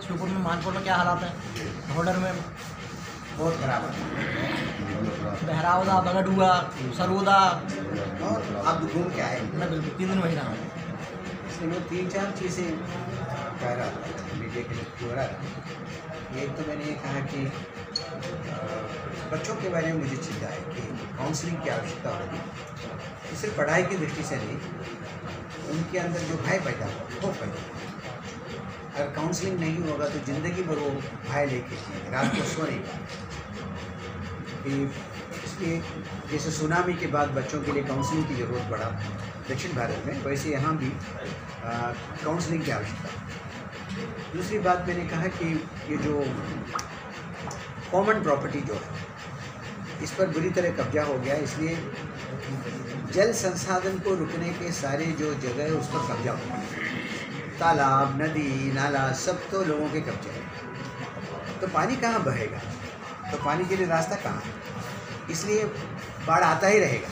श्योपुर में मानपुर में क्या हालात है? बॉर्डर में बहुत खराब है। बहरावदा, बगडुआ, सरोदा। और आप घूम के आए? मैं बिल्कुल 3 दिन वही रहा हूँ। इसलिए मैं 3-4 चीज़ें कह रहा था मीडिया के लिए हो रहा था। एक तो मैंने ये कहा कि बच्चों के बारे में मुझे चिंता है कि काउंसलिंग की आवश्यकता होगी। सिर्फ पढ़ाई की दृष्टि से नहीं, उनके अंदर जो भय पैदा हो वो पैदा हो। अगर काउंसलिंग नहीं होगा तो ज़िंदगी भर वो भय लेके रात को सो नहीं पाए। इसलिए जैसे सुनामी के बाद बच्चों के लिए काउंसलिंग की ज़रूरत पड़ा दक्षिण भारत में, वैसे यहाँ भी काउंसलिंग की आवश्यकता है। दूसरी बात मैंने कहा कि ये जो कॉमन प्रॉपर्टी जो है इस पर बुरी तरह कब्जा हो गया, इसलिए जल संसाधन को रुकने के सारे जो जगह है उस पर कब्जा हो गया। तालाब, नदी, नाला सब तो लोगों के कब्जे हैं। तो पानी कहाँ बहेगा? तो पानी के लिए रास्ता कहाँ है? इसलिए बाढ़ आता ही रहेगा,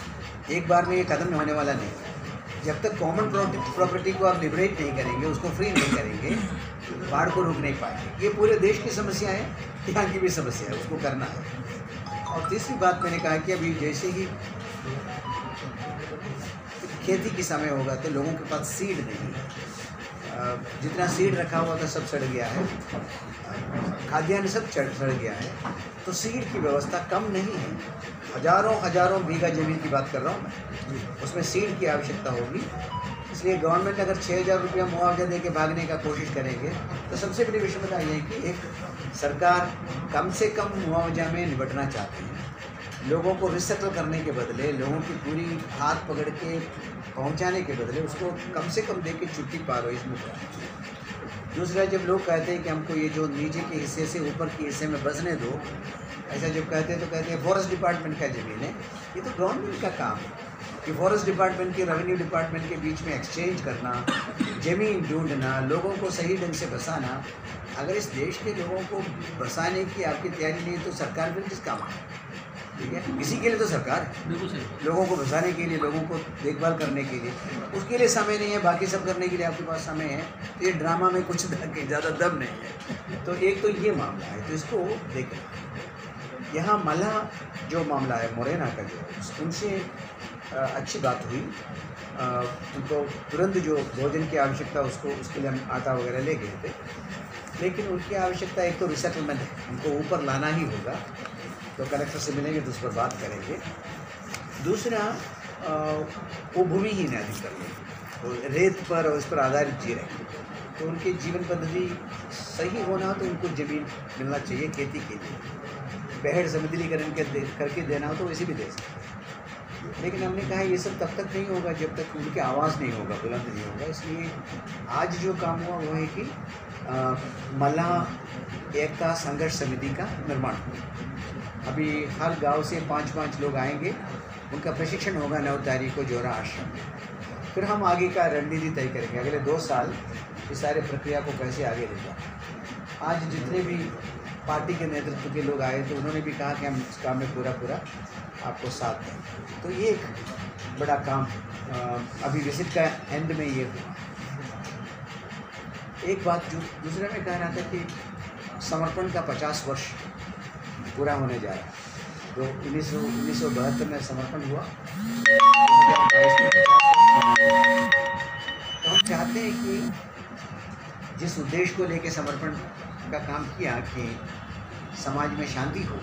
एक बार में ये कदम होने वाला नहीं। जब तक कॉमन प्रॉपर्टी को आप लिबरेट नहीं करेंगे, उसको फ्री नहीं करेंगे, बाढ़ को रोक नहीं पाएंगे। ये पूरे देश की समस्या है, यहाँ की भी समस्या है, उसको करना है। और तीसरी बात मैंने कहा कि अभी जैसे ही खेती की समय होगा तो लोगों के पास सीड नहीं है। जितना सीड रखा हुआ था सब सड़ गया है, खाद्यान्न सब सड़ गया है, तो सीड की व्यवस्था कम नहीं है। हजारों बीघा ज़मीन की बात कर रहा हूँ मैं, उसमें सीड की आवश्यकता होगी। इसलिए गवर्नमेंट अगर 6,000 रुपया मुआवजा दे के भागने का कोशिश करेंगे तो सबसे बड़ी विषमता ये है कि एक सरकार कम से कम मुआवजा में निपटना चाहती है। लोगों को रिसेटल करने के बदले, लोगों की पूरी हाथ पकड़ के पहुंचाने के बदले उसको कम से कम दे के छुट्टी पारो इसमें। दूसरा, जब लोग कहते हैं कि हमको ये जो नीचे के हिस्से से ऊपर के हिस्से में बसने दो, ऐसा जब कहते हैं तो कहते हैं फॉरेस्ट डिपार्टमेंट का ज़मीन है। ये तो गवर्नमेंट का काम है कि फॉरेस्ट डिपार्टमेंट के रेवेन्यू डिपार्टमेंट के बीच में एक्सचेंज करना, ज़मीन ढूंढना, लोगों को सही ढंग से बसाना। अगर इस देश के लोगों को बसाने की आपकी तैयारी नहीं तो सरकार फिर किस काम है? ठीक है, इसी के लिए तो सरकार है, बिल्कुल सही। लोगों को बसाने के लिए, लोगों को देखभाल करने के लिए। उसके लिए समय नहीं है, बाकी सब करने के लिए आपके पास समय है। तो ये ड्रामा में कुछ ज़्यादा दम नहीं है। तो एक तो ये मामला है, तो इसको देखें। यहाँ मल्लाह जो मामला है मुरैना का, जो उनसे अच्छी बात हुई। उनको तुरंत जो भोजन की आवश्यकता उसके लिए हम आटा वगैरह ले गए थे, लेकिन उनकी आवश्यकता एक तो रिसेटलमेंट है, उनको ऊपर लाना ही होगा। तो कलेक्टर से मिलेंगे तो उस पर बात करेंगे। दूसरा, वो भूमिहीन अधिकारी तो रेत पर और उस पर आधारित जी रहे, तो उनकी जीवन पद्धति सही होना हो तो उनको ज़मीन मिलना चाहिए खेती के लिए। बहड़ समतलीकरण करके देना हो तो वैसे भी दे सकते। लेकिन हमने कहा ये सब तब तक नहीं होगा जब तक उनकी आवाज़ नहीं होगा, बुलंद नहीं होगा। इसलिए आज जो काम हुआ वो है कि मल्लाह एकता संघर्ष समिति का निर्माण हुआ। अभी हर गांव से 5-5 लोग आएंगे, उनका प्रशिक्षण होगा 9 तारीख को जोरा आश्रम में। फिर हम आगे का रणनीति तय करेंगे, अगले 2 साल इस सारे प्रक्रिया को कैसे आगे ले जाएं। आज जितने भी पार्टी के नेतृत्व के लोग आए तो उन्होंने भी कहा कि हम इस काम में पूरा आपको साथ दें। तो ये एक बड़ा काम अभी विजिट का एंड में ये हुआ। एक बात जो दूसरा मैं कह रहा था कि समर्पण का 50 वर्ष पूरा होने जा रहा है। तो 1972 में समर्पण हुआ, 2022 में 50 वर्ष। तो हम चाहते हैं कि जिस उद्देश्य को लेकर समर्पण का काम किया कि समाज में शांति हो।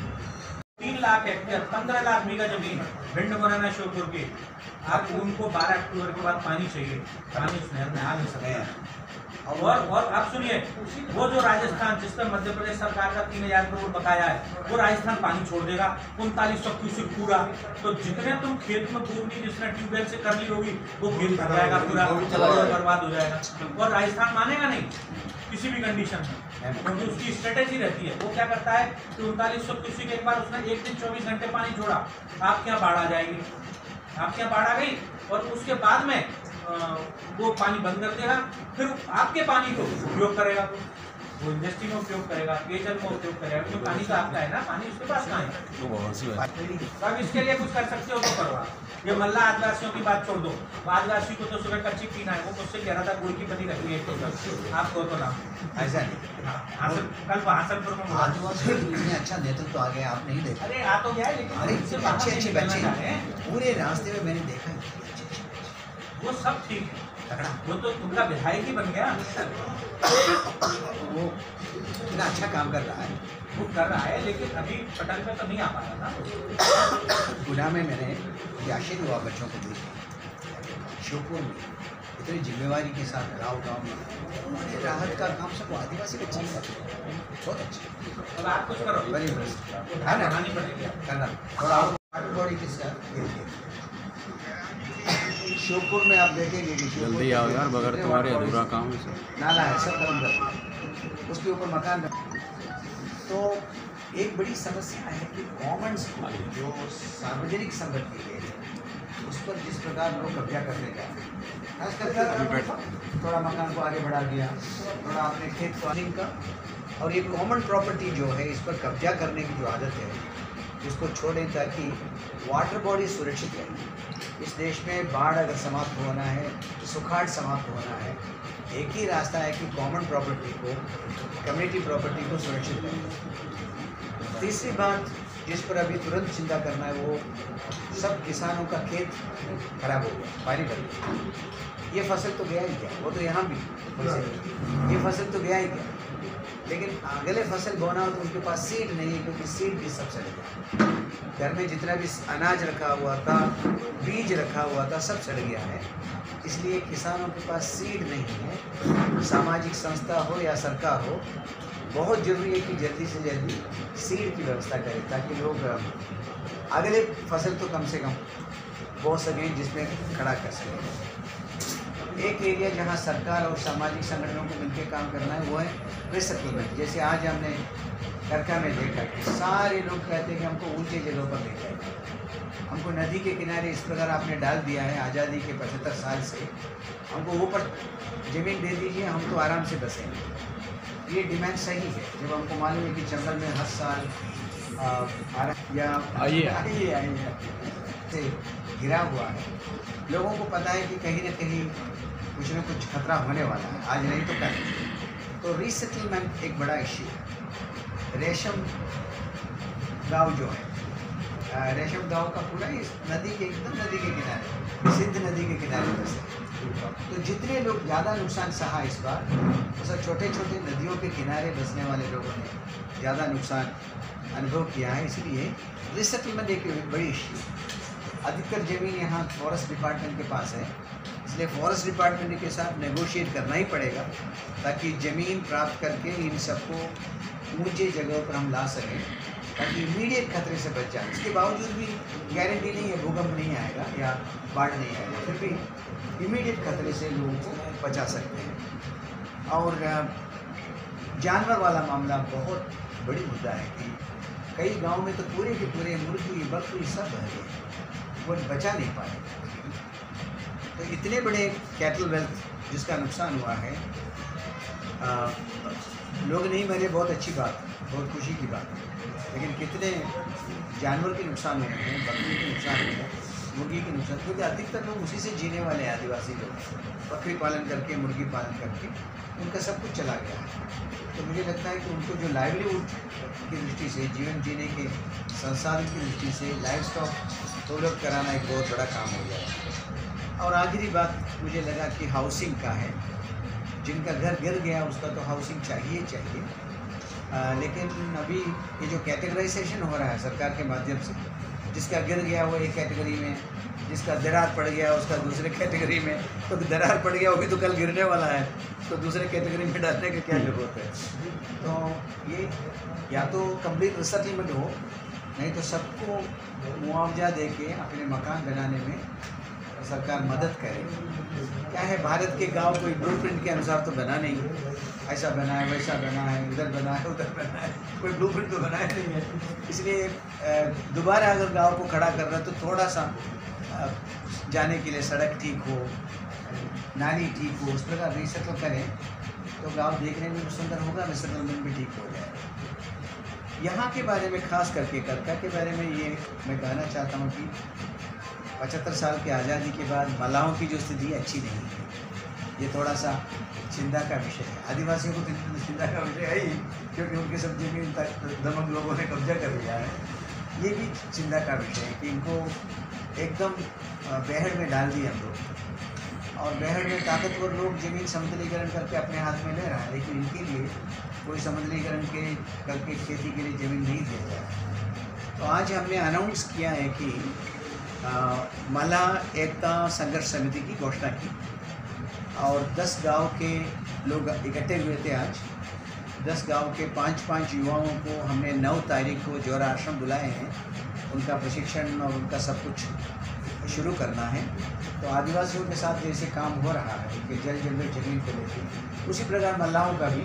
3 लाख हेक्टेयर 15 लाख बीघा जमीन भिंड मुरैना श्योपुर की, आप उनको 12 अक्टूबर के बाद पानी चाहिए, पानी उस नहर में आ नहीं सकता। और आप सुनिए, वो जो राजस्थान जिस पर मध्य प्रदेश सरकार का 3,000 करोड़ बकाया है, वो राजस्थान पानी छोड़ देगा 3900 क्यूसेक पूरा। तो जितने तुम खेत में पूर्णी जिसने ट्यूबवेल से कर ली होगी वो खेत भर जाएगा, पूरा बर्बाद हो जाएगा। और राजस्थान मानेगा नहीं किसी भी कंडीशन में, क्योंकि उसकी स्ट्रेटेजी रहती है। वो क्या करता है कि 3900 क्यूसेक एक बार उसने एक दिन 24 घंटे पानी छोड़ा, आपके यहाँ बाढ़ आ जाएगी, आपके यहाँ बाढ़ आ गई और उसके बाद में वो पानी बंद कर देगा। फिर आपके पानी को उपयोग करेगा, वो इंडस्ट्री में उपयोग करेगा, पेयजल में उपयोग करेगा, क्योंकि पानी तो आपका है ना, पानी उसके पास कहाँ है। तो अब इसके लिए कुछ कर सकते हो तो करवा। ये मल्ला आदिवासियों की बात छोड़ दो, आदिवासी को तो सुबह कच्ची पीना है, वो मुझसे कह रहा था गुड़ की बनी रखी है तो आपको तो ना ऐसा नहीं। कल हासनपुर में आदिवासी इतने अच्छा नेतृत्व आ गया, आप नहीं देखा? अरे आ तो गया है, लेकिन अरे उससे इतने बाहर अच्छे नहीं अच्छे निकलना बच्चे चाहते हैं। पूरे रास्ते में मैंने देखा है। वो सब ठीक है, तगड़ा। वो तो तुमका विधायक ही बन गया, वो इतना अच्छा काम कर रहा है। वो कर रहा है, लेकिन अभी पटल पे तो नहीं आ पा रहा ना। गुना में मैंने ये आश्चर्य हुआ बच्चों को देख, शिवपुर में इतनी जिम्मेवारी के साथ गाँव गाँव में ये राहत का काम सब आदिवासी बच्चे ही करते हैं। बहुत अच्छे। अब आप कुछ करो, वेरी इंटरेस्टिंग है ना, बनानी पड़ेगी। करना थोड़ा वाटर बॉडी के साथ शिवपुर में आप देखेंगे कि शिवपुर जल्दी आओ यार, बगैर तुम्हारे अधूरा काम है सब। नाला है, सब गर्म कर, उसके ऊपर मकान है। तो एक बड़ी समस्या है कि कॉमन जो सार्वजनिक संपत्ति है उस पर जिस प्रकार लोग कब्जा करने का, खास करके थोड़ा मकान को आगे बढ़ा दिया, थोड़ा अपने खेत फार्मिंग का, और ये कॉमन प्रॉपर्टी जो है इस पर कब्जा करने की जो आदत है इसको छोड़ें ताकि वाटर बॉडी सुरक्षित रहे। इस देश में बाढ़ अगर समाप्त होना है, सुखाड़ समाप्त होना है, एक ही रास्ता है कि कॉमन प्रॉपर्टी को, कम्युनिटी प्रॉपर्टी को सुरक्षित रखें। तीसरी बात जिस पर अभी तुरंत चिंता करना है, वो सब किसानों का खेत खराब हो गया, पानी भर गया। ये फसल तो गया ही गया, वो तो यहाँ भी वैसे ये फसल तो गया ही गया, लेकिन अगले फसल बोना हो तो उनके पास सीड नहीं है, क्योंकि सीड भी सब सड़ गया। घर में जितना भी अनाज रखा हुआ था, बीज रखा हुआ था, सब सड़ गया है। इसलिए किसानों के पास सीड नहीं है। सामाजिक संस्था हो या सरकार हो, बहुत ज़रूरी है कि जल्दी से जल्दी सीड की व्यवस्था करें ताकि लोग अगले फसल तो कम से कम बो सकें जिसमें खड़ा कर सकें। एक एरिया जहां सरकार और सामाजिक संगठनों को मिलकर काम करना है वो है रिसेटलमेंट। जैसे आज हमने करका में देखा कि सारे लोग कहते हैं कि हमको ऊंचे जगहों पर ले जाए, हमको नदी के किनारे इस प्रकार आपने डाल दिया है आज़ादी के 75 साल से, हमको ऊपर ज़मीन दे दीजिए, हम तो आराम से बसेंगे। ये डिमांड सही है जब हमको मालूम है कि जंगल में हर साल आइए से घिरा हुआ है। लोगों को पता है कि कहीं ना कहीं कुछ न कुछ खतरा होने वाला है, आज नहीं तो कल। तो रीसेटलमेंट एक बड़ा इश्यू है। रेशम गांव जो है, रेशम गांव का पूरा इस नदी के, एकदम नदी के किनारे, सिंध नदी के किनारे बसे। तो जितने लोग ज़्यादा नुकसान सहा इस बार, ऐसा छोटे छोटे नदियों के किनारे बसने वाले लोगों ने ज़्यादा नुकसान अनुभव किया है। इसलिए रिसेटलमेंट एक बड़ी इश्यू। अधिकतर ज़मीन यहाँ फॉरेस्ट डिपार्टमेंट के पास है, इसलिए फॉरेस्ट डिपार्टमेंट के साथ नेगोशिएट करना ही पड़ेगा ताकि ज़मीन प्राप्त करके इन सबको ऊंचे जगहों पर हम ला सकें ताकि इमीडिएट खतरे से बच जाए। इसके बावजूद भी गारंटी नहीं है भूकंप नहीं आएगा या बाढ़ नहीं आएगा, फिर भी इमीडिएट खतरे से लोगों को बचा सकते हैं। और जानवर वाला मामला बहुत बड़ी मुद्दा है कि कई गांव में तो पूरे के पूरे मुर्गी बकरी सब रह गए, वो बचा नहीं पाए। तो इतने बड़े कैटल वेल्थ जिसका नुकसान हुआ है, लोग नहीं मरे, बहुत अच्छी बात, बहुत खुशी की बात है, लेकिन कितने जानवर के नुकसान हुए हैं, बकरी के नुकसान हुए हैं, मुर्गी के नुकसान, क्योंकि अधिकतर लोग उसी से जीने वाले हैं। आदिवासी लोग बकरी पालन करके, मुर्गी पालन करके उनका सब कुछ चला गया है। तो मुझे लगता है कि उनको जो लाइवलीहुड की दृष्टि से, जीवन जीने के संसाधन की दृष्टि से लाइफ स्टॉक डेवलप कराना एक बहुत बड़ा काम हो गया है। और आखिरी बात मुझे लगा कि हाउसिंग का है। जिनका घर गिर गया उसका तो हाउसिंग चाहिए चाहिए, लेकिन अभी ये जो कैटेगराइजेशन हो रहा है सरकार के माध्यम से, जिसका गिर गया वो एक कैटेगरी में, जिसका दरार पड़ गया उसका दूसरे कैटेगरी में, तो दरार पड़ गया वो भी तो कल गिरने वाला है, तो दूसरे कैटेगरी में डालने की क्या ज़रूरत है। तो ये या तो कंप्लीट रिसेटलमेंट हो, नहीं तो सबको मुआवजा दे के अपने मकान बनाने में सरकार मदद करे। क्या है, भारत के गांव कोई ब्लूप्रिंट के अनुसार तो बना नहीं है, ऐसा बना है वैसा बना है, उधर बना है उधर बना है, कोई ब्लूप्रिंट तो बनाया नहीं है। इसलिए दोबारा अगर गांव को खड़ा कर रहा तो थोड़ा सा जाने के लिए सड़क ठीक हो, नाली ठीक हो, उस प्रकार रिसेटल करें तो गांव देखने में भी सुंदर होगा, रिसेटलमेंट भी ठीक हो जाएगा। यहाँ के बारे में खास करके करका के बारे में ये मैं कहना चाहता हूँ कि 75 साल की आज़ादी के बाद मल्लाहों की जो स्थिति अच्छी नहीं है, ये थोड़ा सा चिंता का विषय है। आदिवासियों को तो चिंता का विषय है ही, क्योंकि उनके सब जमीन तक दमन लोगों ने कब्जा कर लिया है। ये भी चिंता का विषय है कि इनको एकदम बेहड़ में डाल दिए हम लोग, और बेहड़ में ताकतवर लोग ज़मीन समतलीकरण करके अपने हाथ में ले रहा है, लेकिन इनके लिए कोई समतलीकरण करके खेती के लिए ज़मीन नहीं दिया जा रहा। तो आज हमने अनाउंस किया है कि मल्ला एकता संघर्ष समिति की घोषणा की, और 10 गांव के लोग इकट्ठे हुए थे आज। 10 गांव के 5-5 युवाओं को हमने 9 तारीख को जोरा आश्रम बुलाए हैं। उनका प्रशिक्षण और उनका सब कुछ शुरू करना है। तो आदिवासियों के साथ जैसे काम हो रहा है कि जल जंगल ज़मीन को लेकर, उसी प्रकार मल्लाहों का भी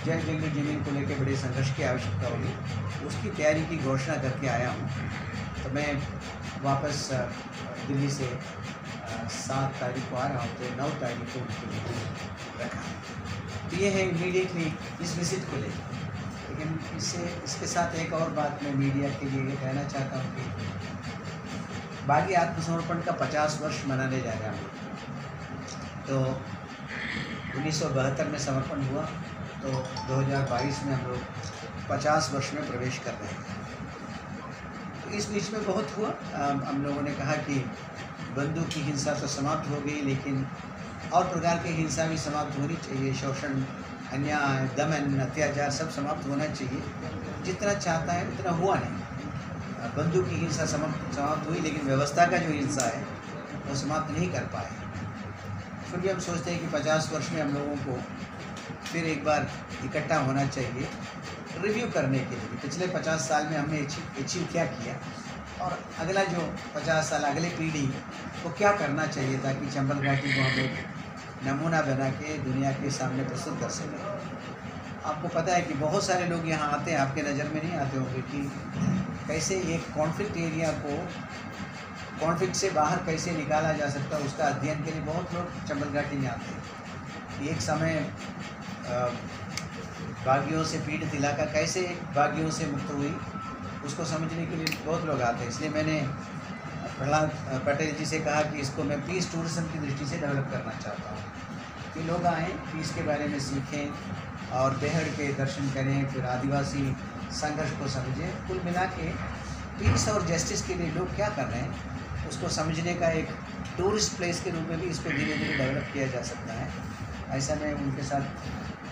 जल जंगल ज़मीन को लेकर बड़े संघर्ष की आवश्यकता होगी। उसकी तैयारी की घोषणा करके आया हूँ। तो मैं वापस दिल्ली से 7 तारीख को आ रहा हूँ, तो 9 तारीख को उनकी मीटिंग रखा है। तो ये है इमीडिएटली इस विजिट को लेकर। लेकिन इसके साथ एक और बात मैं मीडिया के लिए कहना चाहता हूँ कि बागी आत्मसमर्पण का 50 वर्ष मनाने जा रहा हूँ। तो 1972 में समर्पण हुआ, तो 2022 में हम लोग 50 वर्ष में प्रवेश कर रहे हैं। तो इस बीच में बहुत हुआ। हम लोगों ने कहा कि बंदूक की हिंसा तो समाप्त हो गई, लेकिन और प्रकार की हिंसा भी समाप्त होनी चाहिए। शोषण, अन्याय, दमन, अत्याचार सब समाप्त होना चाहिए। जितना चाहता है उतना हुआ नहीं। बंदूक की हिंसा समाप्त हुई, लेकिन व्यवस्था का जो हिंसा है वो समाप्त नहीं कर पाए। फिर भी हम सोचते हैं कि 50 वर्ष में हम लोगों को फिर एक बार इकट्ठा होना चाहिए, रिव्यू करने के लिए पिछले 50 साल में हमने अचीव क्या किया, और अगला जो 50 साल अगली पीढ़ी को क्या करना चाहिए, ताकि चंबल घाटी को हम एक नमूना बना के दुनिया के सामने प्रस्तुत कर सकें। आपको पता है कि बहुत सारे लोग यहाँ आते हैं, आपके नज़र में नहीं आते होंगे कि कैसे एक कॉन्फ्लिक्ट एरिया को कॉन्फ्लिक्ट से बाहर कैसे निकाला जा सकता है। उसका अध्ययन के लिए बहुत लोग चंबल घाटी में आते हैं। एक समय बागियों से पीड़ित इलाका कैसे बागियों से मुक्त हुई, उसको समझने के लिए बहुत लोग आते हैं। इसलिए मैंने प्रहलाद पटेल जी से कहा कि इसको मैं पीस टूरिज़्म की दृष्टि से डेवलप करना चाहता हूँ कि लोग आएँ, पीस के बारे में सीखें और बेहड़ के दर्शन करें, फिर आदिवासी संघर्ष को समझें। कुल मिला के पीस और जस्टिस के लिए लोग क्या कर रहे हैं उसको समझने का एक टूरिस्ट प्लेस के रूप में भी इसको धीरे धीरे डेवलप किया जा सकता है। ऐसा मैं उनके साथ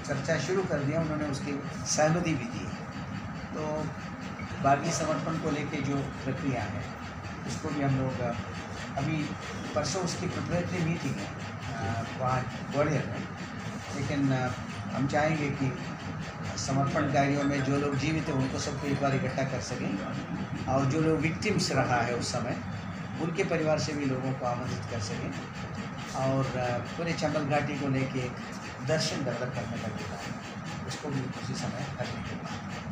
चर्चा शुरू कर दिया, उन्होंने उसकी सहमति भी दी। तो बागी समर्पण को लेके जो प्रक्रिया है उसको भी हम लोग अभी परसों उसकी प्रिपरेटरी मीटिंग है वहाँ ग्वालियर में, लेकिन हम चाहेंगे कि समर्पणकारियों में जो लोग जीवित हैं उनको सबको एक बार इकट्ठा कर सकें, और जो लोग विक्टिम्स रहा है उस समय उनके परिवार से भी लोगों को आमंत्रित कर सकें, और पूरे चंबल घाटी को लेके एक दर्शन डेवलप करने का है उसको भी उसी समय करने के बाद